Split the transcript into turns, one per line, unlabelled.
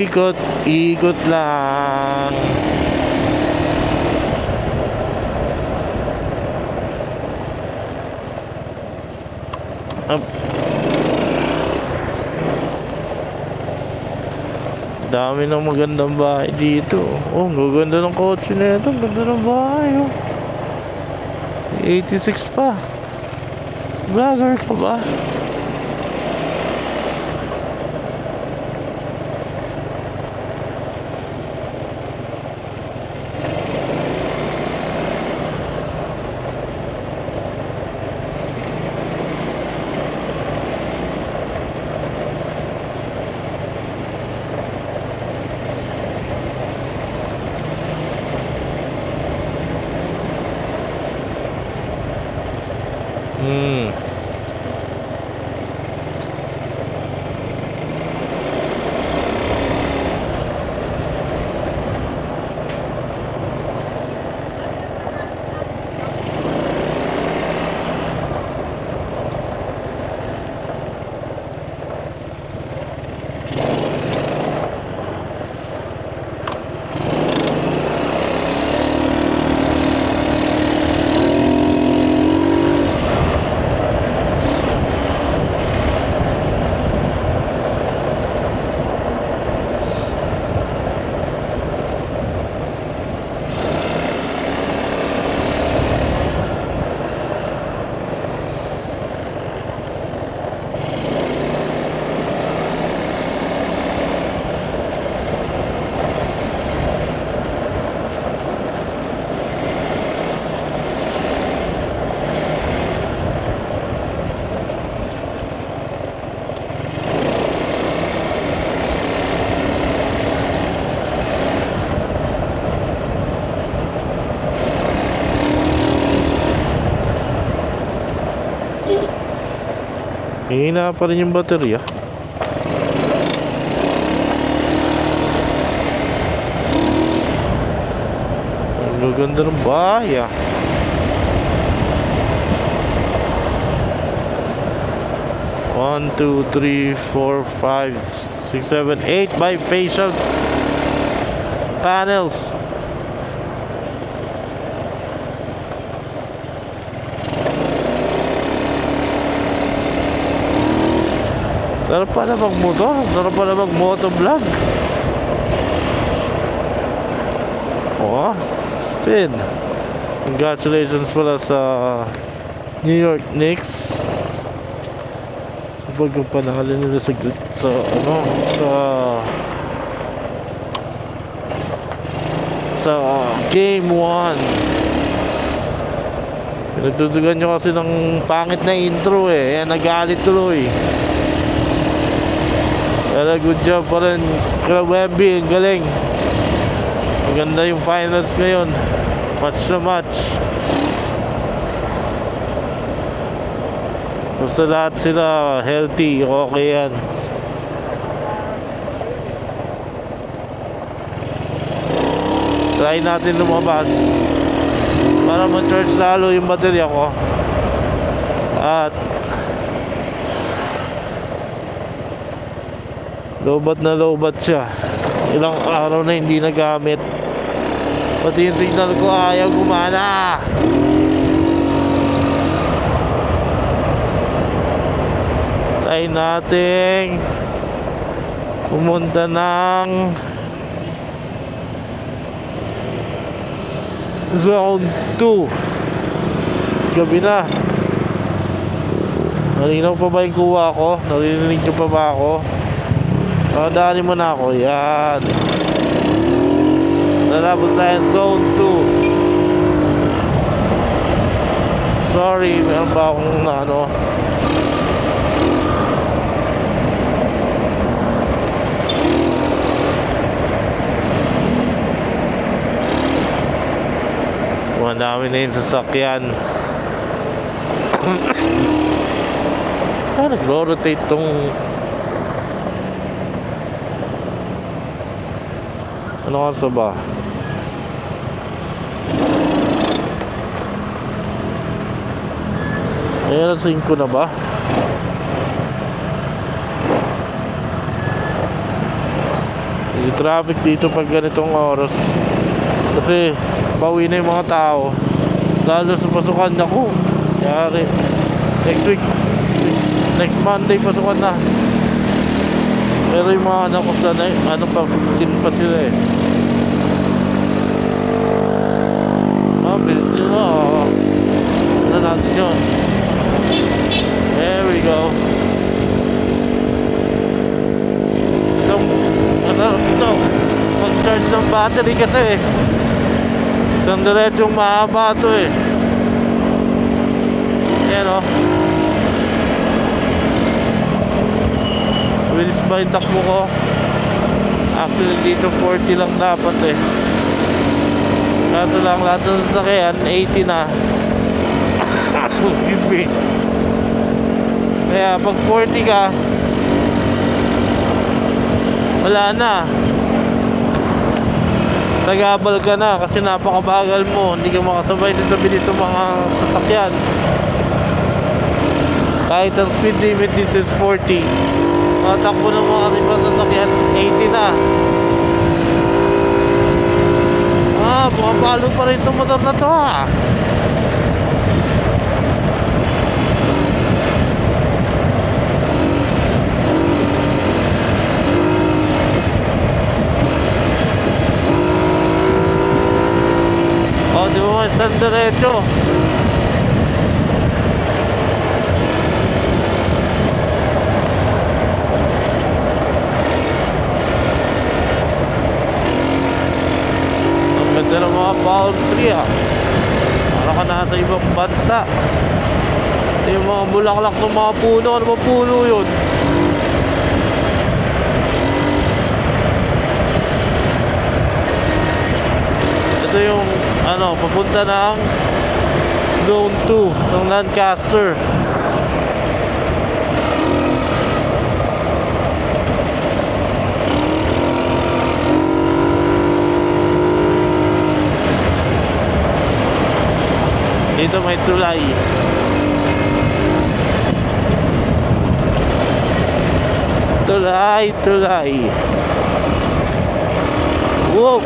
Ikot, ikot lang. Up. Dami ng magandang bahay dito. Oh, ang gaganda ng kotse na ito. Ang ganda ng bahay, oh. 86 pa. Vlogger ka ba? Hihina pa rin yung baterya. Ang gaganda ng bahay, ah. One, two, three, four, five, six, seven, 8 bifacial panels. Sarap pala mag-motor. Sarap pala mag-motovlog. Oh, spin. Congratulations pala sa New York Knicks. Sabag yung panalo nila sa Game 1. Pinagdudugan nyo kasi ng pangit na intro eh. Yan, nagalit tuloy. Pero good job pa rin, Webby, ang galing. Maganda yung finals ngayon. Match na match. Basta lahat sila healthy, okay yan. Try natin lumabas para ma-charge lalo yung baterya ko. At lobat na lobat siya. Ilang araw na hindi nagamit. Pati yung signal ko ayaw gumana. Try nating pumunta ng Zone 2. Gabi na. Narinaw pa ba yung kuha ko? Narinig nyo pa ba ako? Dali mo na ako. Yan. Nalabot tayo Zone 2. Sorry, meron ba akong ano? Madami na yung sasakyan. Nagro-rotate tong ano ka ba? Ayan, 5 na ba? Yung traffic dito pag ganitong oras. Kasi pauwi na yung mga tao. Lalo sa pasukan ako. Yari. Next week, next Monday pasukan na. Pero yung mga anak ko sana, ano pa, 15 pa sila eh. Bilis nila. Ano natin yun? There we go. Ito, mag-charge ng battery kasi isang diretsong mahaba ito eh. Yan o. Bilis ba yung takbo ko? Actually dito 40 lang dapat eh. Kaso lang lahat ng sasakyan 80 na. Excuse me. Kaya pag 40 ka, wala na. Nagabal ka na kasi napakabagal mo. Hindi ka makasabay din sa bilis ng mga sasakyan. Kahit ang speed limit dito is 40. Matakbo ng mga ibang sasakyan 80 na. Bumabalo pa rin itong motor na to ha. Di ba isang diretso? Ang ganda ng mga palm tree ha. Para ka nasa ibang bansa. Ito yung mga bulaklak ng mga puno. Ano ba puno yun? Ito yung ano, papunta ng Zone 2 ng Lancaster. Dito may tulay. Tulay. Wow!